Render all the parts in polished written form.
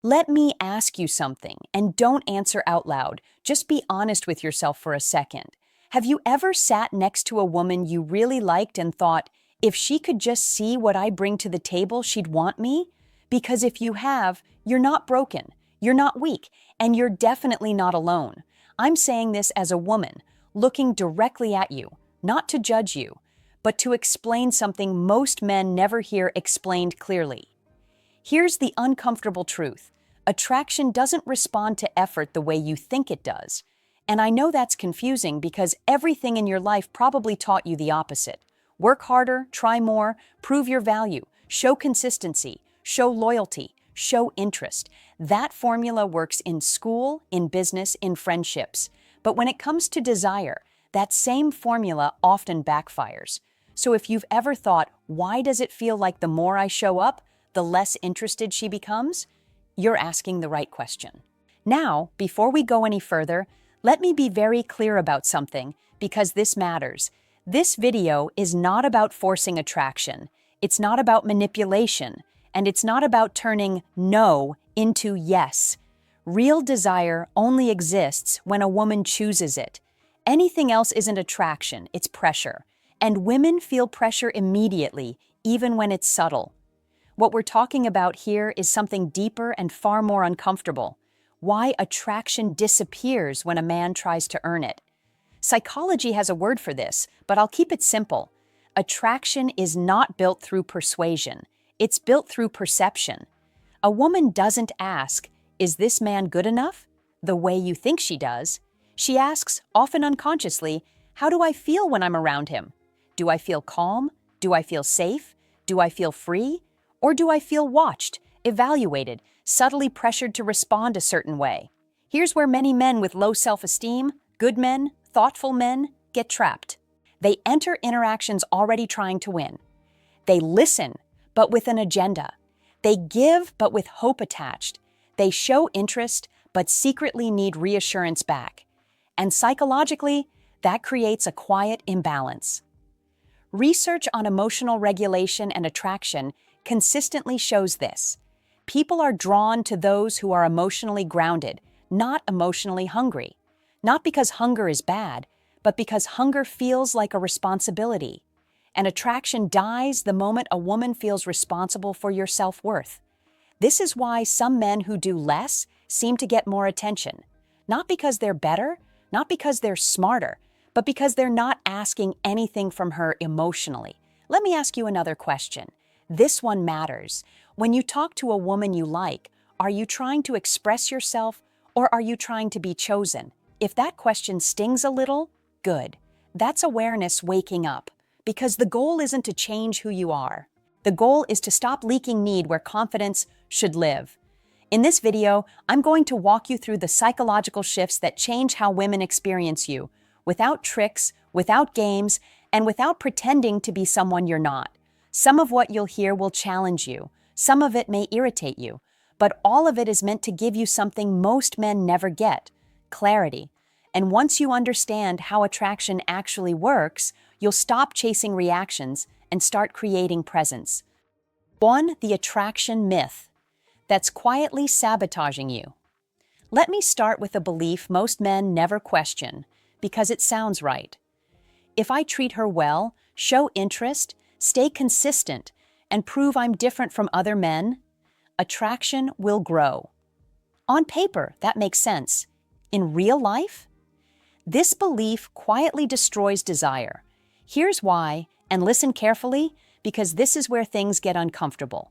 Let me ask you something, and don't answer out loud. Just be honest with yourself for a second. Have you ever sat next to a woman you really liked and thought, if she could just see what I bring to the table, she'd want me? Because if you have, you're not broken, you're not weak, and you're definitely not alone. I'm saying this as a woman, looking directly at you, not to judge you, but to explain something most men never hear explained clearly. Here's the uncomfortable truth. Attraction doesn't respond to effort the way you think it does. And I know that's confusing because everything in your life probably taught you the opposite. Work harder, try more, prove your value, show consistency, show loyalty, show interest. That formula works in school, in business, in friendships. But when it comes to desire, that same formula often backfires. So if you've ever thought, why does it feel like the more I show up, the less interested she becomes? You're asking the right question. Now, before we go any further, let me be very clear about something, because this matters. This video is not about forcing attraction, it's not about manipulation, and it's not about turning no into yes. Real desire only exists when a woman chooses it. Anything else isn't attraction, it's pressure. And women feel pressure immediately, even when it's subtle. What we're talking about here is something deeper and far more uncomfortable. Why attraction disappears when a man tries to earn it. Psychology has a word for this, but I'll keep it simple. Attraction is not built through persuasion. It's built through perception. A woman doesn't ask, is this man good enough? The way you think she does. She asks, often unconsciously, how do I feel when I'm around him? Do I feel calm? Do I feel safe? Do I feel free? Or do I feel watched, evaluated, subtly pressured to respond a certain way? Here's where many men with low self-esteem, good men, thoughtful men, get trapped. They enter interactions already trying to win. They listen, but with an agenda. They give, but with hope attached. They show interest, but secretly need reassurance back. And psychologically, that creates a quiet imbalance. Research on emotional regulation and attraction consistently shows this. People are drawn to those who are emotionally grounded, not emotionally hungry. Not because hunger is bad, but because hunger feels like a responsibility. And attraction dies the moment a woman feels responsible for your self-worth. This is why some men who do less seem to get more attention. Not because they're better, not because they're smarter, but because they're not asking anything from her emotionally. Let me ask you another question. This one matters. When you talk to a woman you like, are you trying to express yourself or are you trying to be chosen? If that question stings a little, good. That's awareness waking up. Because the goal isn't to change who you are. The goal is to stop leaking need where confidence should live. In this video, I'm going to walk you through the psychological shifts that change how women experience you, without tricks, without games, and without pretending to be someone you're not. Some of what you'll hear will challenge you. Some of it may irritate you. But all of it is meant to give you something most men never get: clarity. And once you understand how attraction actually works, you'll stop chasing reactions and start creating presence. 1. The attraction myth that's quietly sabotaging you. Let me start with a belief most men never question, because it sounds right. If I treat her well, show interest, stay consistent, and prove I'm different from other men, attraction will grow. On paper, that makes sense. In real life? This belief quietly destroys desire. Here's why, and listen carefully, because this is where things get uncomfortable.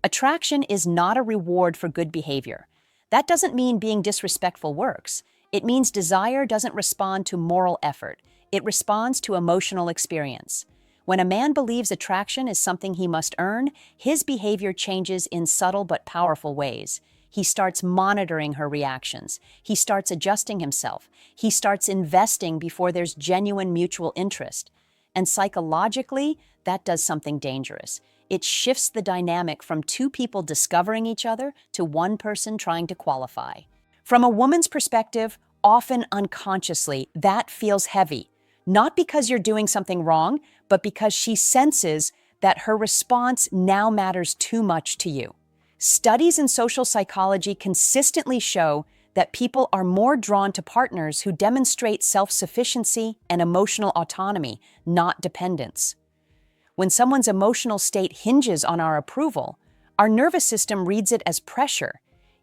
Attraction is not a reward for good behavior. That doesn't mean being disrespectful works. It means desire doesn't respond to moral effort. It responds to emotional experience. When a man believes attraction is something he must earn, his behavior changes in subtle but powerful ways. He starts monitoring her reactions. He starts adjusting himself. He starts investing before there's genuine mutual interest. And psychologically, that does something dangerous. It shifts the dynamic from two people discovering each other to one person trying to qualify. From a woman's perspective, often unconsciously, that feels heavy. Not because you're doing something wrong, but because she senses that her response now matters too much to you. Studies in social psychology consistently show that people are more drawn to partners who demonstrate self-sufficiency and emotional autonomy, not dependence. When someone's emotional state hinges on our approval, our nervous system reads it as pressure,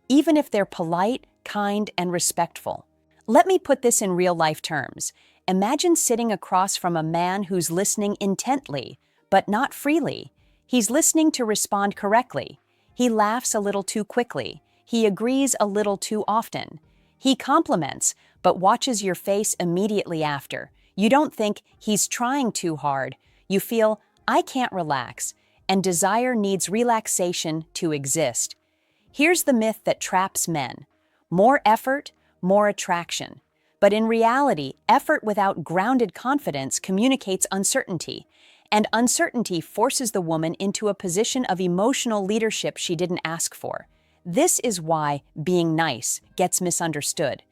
even if they're polite, kind, and respectful. Let me put this in real-life terms. Imagine sitting across from a man who's listening intently, but not freely. He's listening to respond correctly. He laughs a little too quickly. He agrees a little too often. He compliments, but watches your face immediately after. You don't think he's trying too hard. You feel, I can't relax, and desire needs relaxation to exist. Here's the myth that traps men. More effort, more attraction. But in reality, effort without grounded confidence communicates uncertainty, and uncertainty forces the woman into a position of emotional leadership she didn't ask for. This is why being nice gets misunderstood.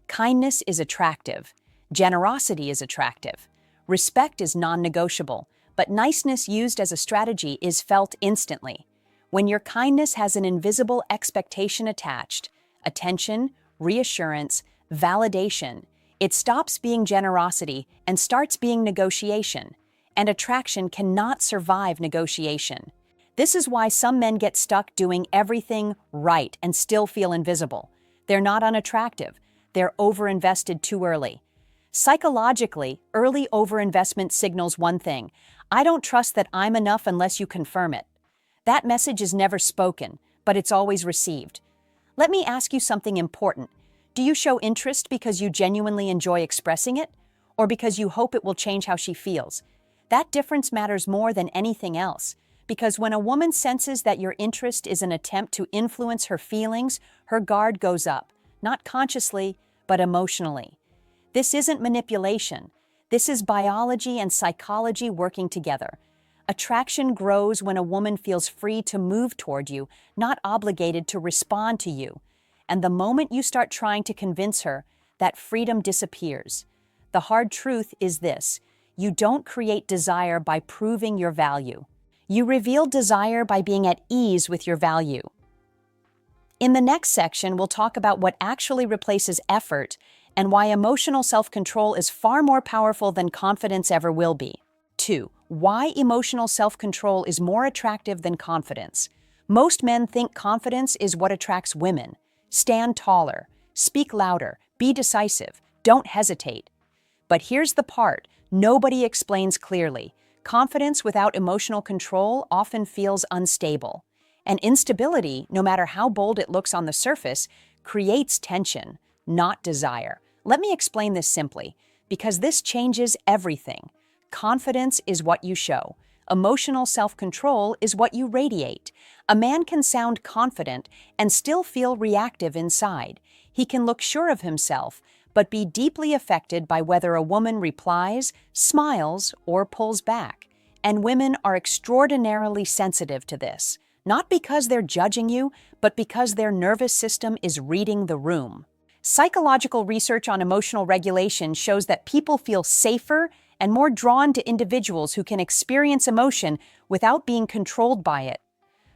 Kindness is attractive. Generosity is attractive. Respect is non-negotiable, but niceness used as a strategy is felt instantly. When your kindness has an invisible expectation attached, attention, reassurance, validation, it stops being generosity and starts being negotiation, and attraction cannot survive negotiation. This is why some men get stuck doing everything right and still feel invisible. They're not unattractive. They're overinvested too early. Psychologically, early overinvestment signals one thing: I don't trust that I'm enough unless you confirm it. That message is never spoken, but it's always received. Let me ask you something important. Do you show interest because you genuinely enjoy expressing it, or because you hope it will change how she feels? That difference matters more than anything else, because when a woman senses that your interest is an attempt to influence her feelings, her guard goes up, not consciously, but emotionally. This isn't manipulation. This is biology and psychology working together. Attraction grows when a woman feels free to move toward you, not obligated to respond to you. And the moment you start trying to convince her, that freedom disappears. The hard truth is this: you don't create desire by proving your value. You reveal desire by being at ease with your value. In the next section, we'll talk about what actually replaces effort and why emotional self-control is far more powerful than confidence ever will be. 2. Why emotional self-control is more attractive than confidence. Most men think confidence is what attracts women. Stand taller, speak louder, be decisive, don't hesitate. But here's the part nobody explains clearly. Confidence without emotional control often feels unstable. And instability, no matter how bold it looks on the surface, creates tension, not desire. Let me explain this simply, because this changes everything. Confidence is what you show. Emotional self-control is what you radiate. A man can sound confident and still feel reactive inside. He can look sure of himself, but be deeply affected by whether a woman replies, smiles, or pulls back. And women are extraordinarily sensitive to this, not because they're judging you, but because their nervous system is reading the room. Psychological research on emotional regulation shows that people feel safer and more drawn to individuals who can experience emotion without being controlled by it.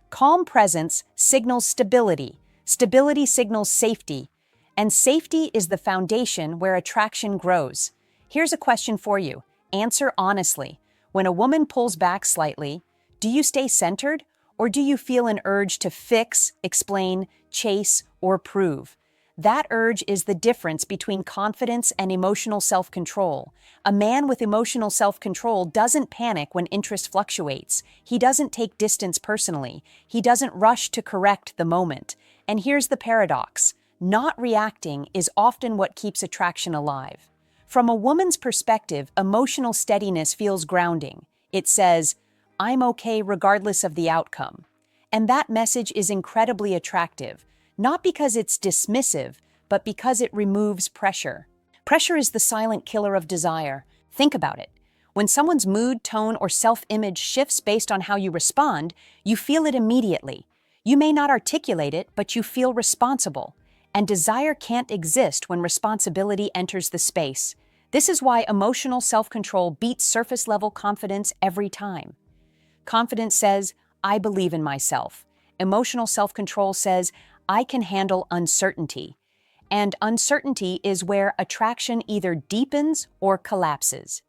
Calm presence signals stability. Stability signals safety. And safety is the foundation where attraction grows. Here's a question for you. Answer honestly. When a woman pulls back slightly, do you stay centered, or do you feel an urge to fix, explain, chase, or prove? That urge is the difference between confidence and emotional self-control. A man with emotional self-control doesn't panic when interest fluctuates. He doesn't take distance personally. He doesn't rush to correct the moment. And here's the paradox. Not reacting is often what keeps attraction alive. From a woman's perspective, emotional steadiness feels grounding. It says, I'm okay regardless of the outcome. And that message is incredibly attractive. Not because it's dismissive, but because it removes pressure. Pressure is the silent killer of desire. Think about it. When someone's mood, tone, or self-image shifts based on how you respond, you feel it immediately. You may not articulate it, but you feel responsible. And desire can't exist when responsibility enters the space. This is why emotional self-control beats surface-level confidence every time. Confidence says, I believe in myself. Emotional self-control says, I can handle uncertainty. And uncertainty is where attraction either deepens or collapses.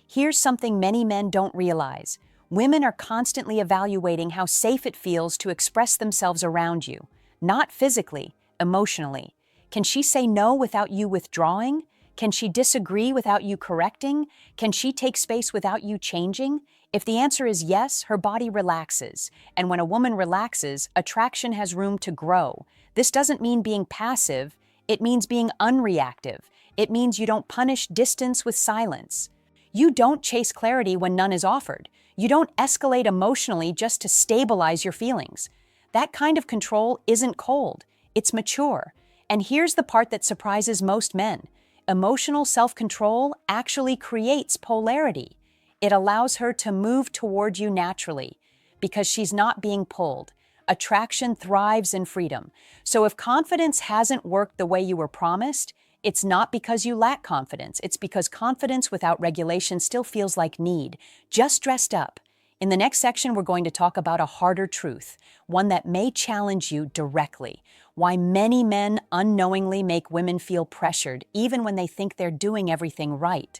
Here's something many men don't realize. Women are constantly evaluating how safe it feels to express themselves around you, not physically, emotionally. Can she say no without you withdrawing? Can she disagree without you correcting? Can she take space without you changing? If the answer is yes, her body relaxes. And when a woman relaxes, attraction has room to grow. This doesn't mean being passive. It means being unreactive. It means you don't punish distance with silence. You don't chase clarity when none is offered. You don't escalate emotionally just to stabilize your feelings. That kind of control isn't cold. It's mature. And here's the part that surprises most men. Emotional self-control actually creates polarity. It allows her to move toward you naturally because she's not being pulled. Attraction thrives in freedom. So if confidence hasn't worked the way you were promised, it's not because you lack confidence. It's because confidence without regulation still feels like need, just dressed up. In the next section, we're going to talk about a harder truth, one that may challenge you directly. Why many men unknowingly make women feel pressured, even when they think they're doing everything right.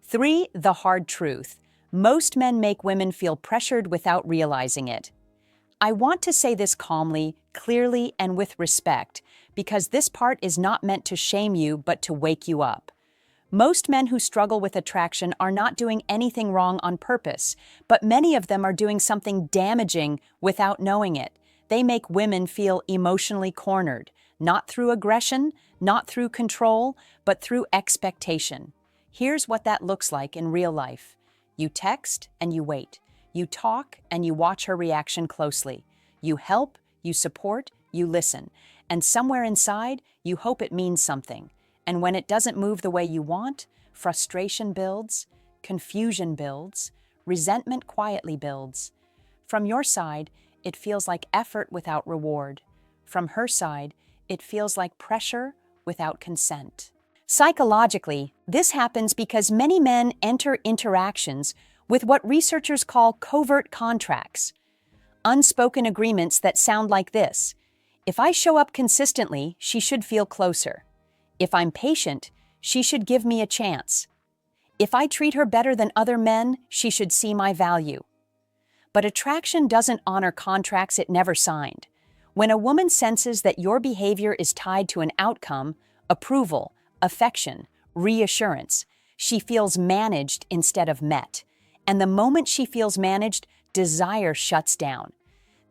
3. The hard truth. Most men make women feel pressured without realizing it. I want to say this calmly, clearly, and with respect, because this part is not meant to shame you, but to wake you up. Most men who struggle with attraction are not doing anything wrong on purpose, but many of them are doing something damaging without knowing it. They make women feel emotionally cornered, not through aggression, not through control, but through expectation. Here's what that looks like in real life. You text and you wait. You talk and you watch her reaction closely. You help, you support, you listen. And somewhere inside, you hope it means something. And when it doesn't move the way you want, frustration builds, confusion builds, resentment quietly builds. From your side, it feels like effort without reward. From her side, it feels like pressure without consent. Psychologically, this happens because many men enter interactions with what researchers call covert contracts, unspoken agreements that sound like this. If I show up consistently, she should feel closer. If I'm patient, she should give me a chance. If I treat her better than other men, she should see my value. But attraction doesn't honor contracts it never signed. When a woman senses that your behavior is tied to an outcome, approval, affection, reassurance, she feels managed instead of met. And the moment she feels managed, desire shuts down.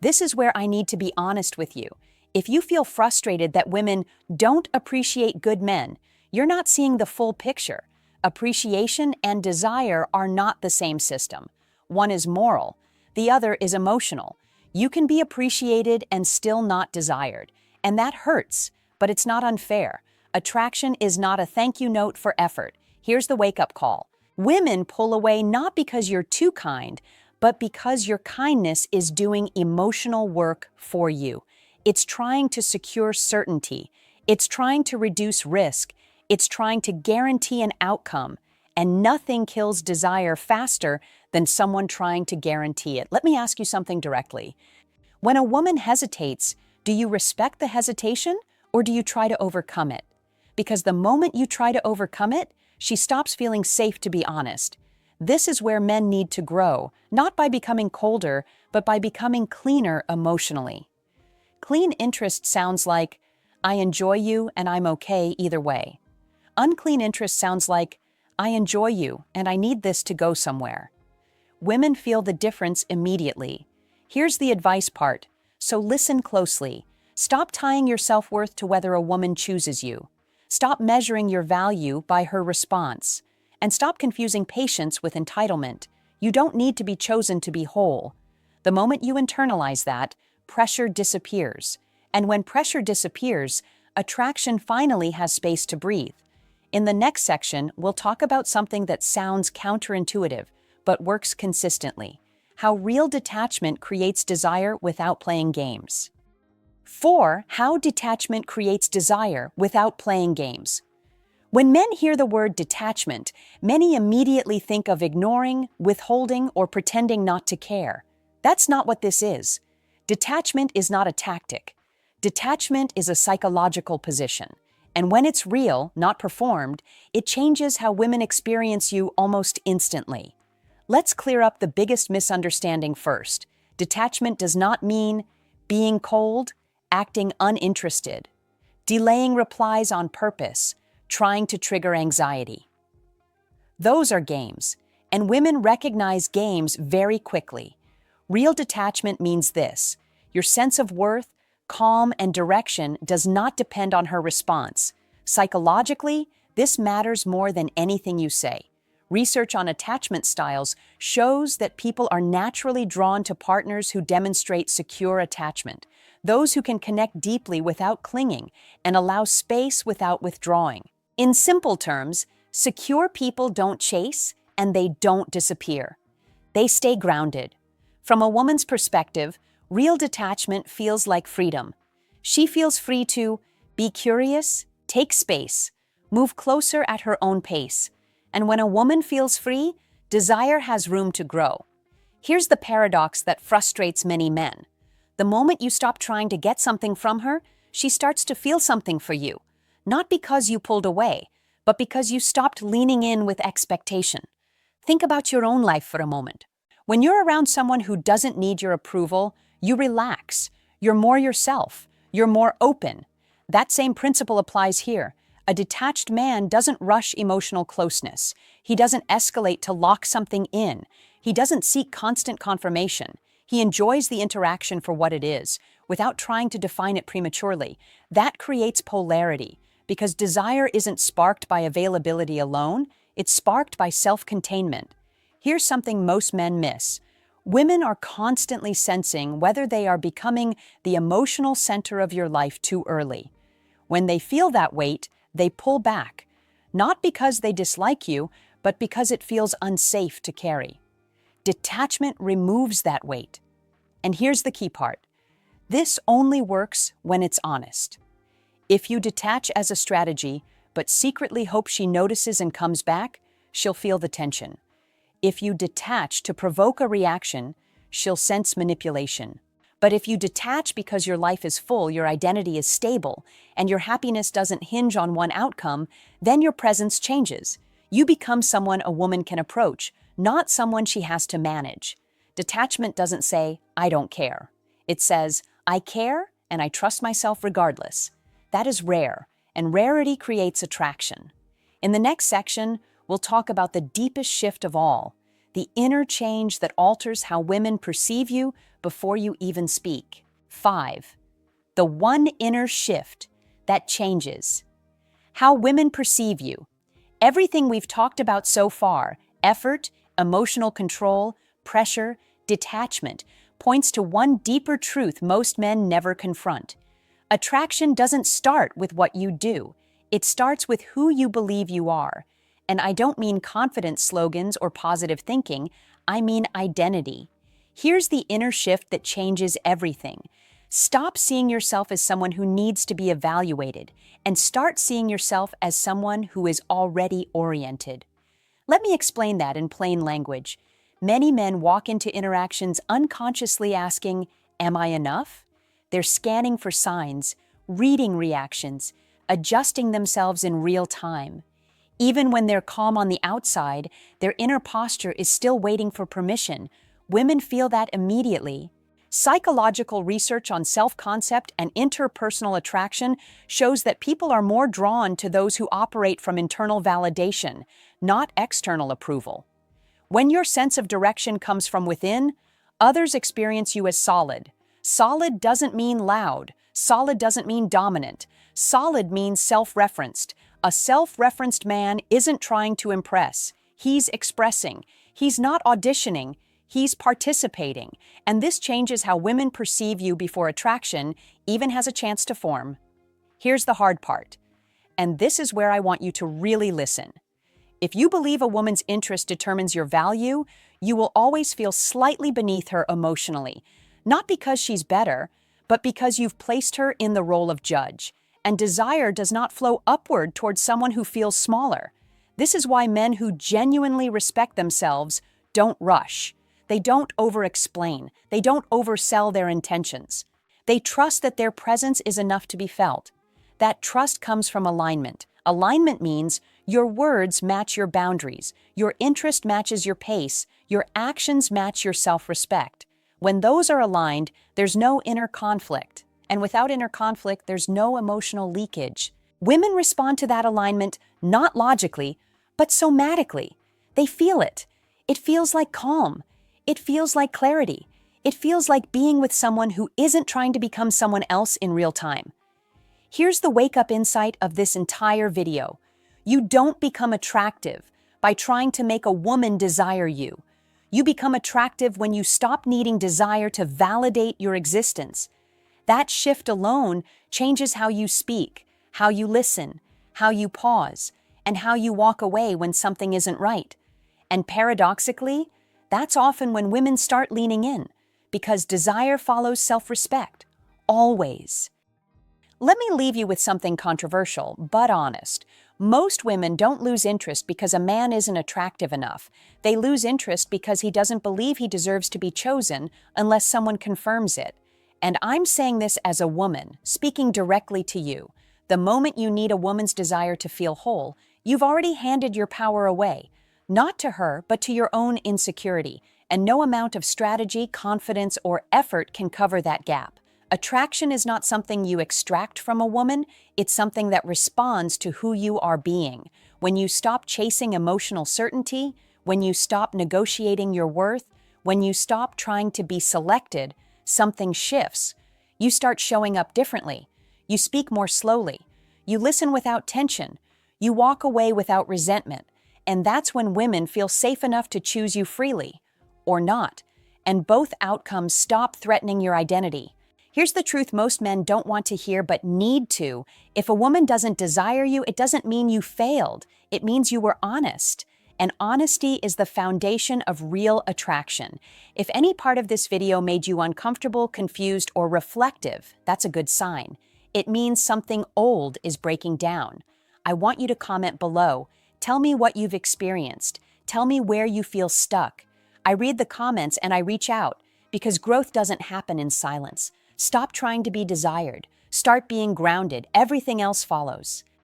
This is where I need to be honest with you. If you feel frustrated that women don't appreciate good men, you're not seeing the full picture. Appreciation and desire are not the same system. One is moral, the other is emotional. You can be appreciated and still not desired, and that hurts, but it's not unfair. Attraction is not a thank you note for effort. Here's the wake-up call. Women pull away not because you're too kind, but because your kindness is doing emotional work for you. It's trying to secure certainty. It's trying to reduce risk. It's trying to guarantee an outcome. And nothing kills desire faster than someone trying to guarantee it. Let me ask you something directly. When a woman hesitates, do you respect the hesitation or do you try to overcome it? Because the moment you try to overcome it, she stops feeling safe to be honest. This is where men need to grow, not by becoming colder, but by becoming cleaner emotionally. Clean interest sounds like, I enjoy you and I'm okay either way. Unclean interest sounds like, I enjoy you and I need this to go somewhere. Women feel the difference immediately. Here's the advice part, so listen closely. Stop tying your self-worth to whether a woman chooses you. Stop measuring your value by her response. And stop confusing patience with entitlement. You don't need to be chosen to be whole. The moment you internalize that, pressure disappears. And when pressure disappears, attraction finally has space to breathe. In the next section, we'll talk about something that sounds counterintuitive, but works consistently. How real detachment creates desire without playing games. 4. How detachment creates desire without playing games. When men hear the word detachment, many immediately think of ignoring, withholding, or pretending not to care. That's not what this is. Detachment is not a tactic. Detachment is a psychological position. And when it's real, not performed, it changes how women experience you almost instantly. Let's clear up the biggest misunderstanding first. Detachment does not mean being cold, acting uninterested, delaying replies on purpose, trying to trigger anxiety. Those are games, and women recognize games very quickly. Real detachment means this: your sense of worth, calm, and direction does not depend on her response. Psychologically, this matters more than anything you say. Research on attachment styles shows that people are naturally drawn to partners who demonstrate secure attachment, those who can connect deeply without clinging and allow space without withdrawing. In simple terms, secure people don't chase and they don't disappear. They stay grounded. From a woman's perspective, real detachment feels like freedom. She feels free to be curious, take space, move closer at her own pace. And when a woman feels free, desire has room to grow. Here's the paradox that frustrates many men. The moment you stop trying to get something from her, she starts to feel something for you. Not because you pulled away, but because you stopped leaning in with expectation. Think about your own life for a moment. When you're around someone who doesn't need your approval, you relax. You're more yourself. You're more open. That same principle applies here. A detached man doesn't rush emotional closeness. He doesn't escalate to lock something in. He doesn't seek constant confirmation. He enjoys the interaction for what it is, without trying to define it prematurely. That creates polarity, because desire isn't sparked by availability alone, it's sparked by self-containment. Here's something most men miss. Women are constantly sensing whether they are becoming the emotional center of your life too early. When they feel that weight, they pull back, not because they dislike you, but because it feels unsafe to carry. Detachment removes that weight. And here's the key part. This only works when it's honest. If you detach as a strategy, but secretly hope she notices and comes back, she'll feel the tension. If you detach to provoke a reaction, she'll sense manipulation. But if you detach because your life is full, your identity is stable, and your happiness doesn't hinge on one outcome, then your presence changes. You become someone a woman can approach, not someone she has to manage. Detachment doesn't say, "I don't care." It says, "I care and I trust myself regardless." That is rare, and rarity creates attraction. In the next section, we'll talk about the deepest shift of all, the inner change that alters how women perceive you before you even speak. 5. The one inner shift that changes how women perceive you. Everything we've talked about so far, effort, emotional control, pressure, detachment, points to one deeper truth most men never confront. Attraction doesn't start with what you do. It starts with who you believe you are. And I don't mean confidence slogans or positive thinking, I mean identity. Here's the inner shift that changes everything. Stop seeing yourself as someone who needs to be evaluated, and start seeing yourself as someone who is already oriented. Let me explain that in plain language. Many men walk into interactions unconsciously asking, "Am I enough?" They're scanning for signs, reading reactions, adjusting themselves in real time. Even when they're calm on the outside, their inner posture is still waiting for permission. Women feel that immediately. Psychological research on self-concept and interpersonal attraction shows that people are more drawn to those who operate from internal validation, not external approval. When your sense of direction comes from within, others experience you as solid. Solid doesn't mean loud. Solid doesn't mean dominant. Solid means self-referenced. A self-referenced man isn't trying to impress. He's expressing. He's not auditioning. He's participating. And this changes how women perceive you before attraction even has a chance to form. Here's the hard part. And this is where I want you to really listen. If you believe a woman's interest determines your value, you will always feel slightly beneath her emotionally. Not because she's better, but because you've placed her in the role of judge. And desire does not flow upward towards someone who feels smaller. This is why men who genuinely respect themselves don't rush. They don't over-explain. They don't oversell their intentions. They trust that their presence is enough to be felt. That trust comes from alignment. Alignment means your words match your boundaries, your interest matches your pace, your actions match your self-respect. When those are aligned, there's no inner conflict. And without inner conflict, there's no emotional leakage. Women respond to that alignment not logically, but somatically. They feel it. It feels like calm. It feels like clarity. It feels like being with someone who isn't trying to become someone else in real time. Here's the wake-up insight of this entire video. You don't become attractive by trying to make a woman desire you. You become attractive when you stop needing desire to validate your existence. That shift alone changes how you speak, how you listen, how you pause, and how you walk away when something isn't right. And paradoxically, that's often when women start leaning in, because desire follows self-respect, always. Let me leave you with something controversial, but honest. Most women don't lose interest because a man isn't attractive enough. They lose interest because he doesn't believe he deserves to be chosen unless someone confirms it. And I'm saying this as a woman, speaking directly to you. The moment you need a woman's desire to feel whole, you've already handed your power away. Not to her, but to your own insecurity. And no amount of strategy, confidence, or effort can cover that gap. Attraction is not something you extract from a woman, it's something that responds to who you are being. When you stop chasing emotional certainty, when you stop negotiating your worth, when you stop trying to be selected, something shifts. You start showing up differently. You speak more slowly. You listen without tension. You walk away without resentment. And that's when women feel safe enough to choose you freely, or not. And both outcomes stop threatening your identity. Here's the truth most men don't want to hear but need to. If a woman doesn't desire you, it doesn't mean you failed. It means you were honest. And honesty is the foundation of real attraction. If any part of this video made you uncomfortable, confused, or reflective, that's a good sign. It means something old is breaking down. I want you to comment below. Tell me what you've experienced. Tell me where you feel stuck. I read the comments and I reach out, because growth doesn't happen in silence. Stop trying to be desired. Start being grounded. Everything else follows.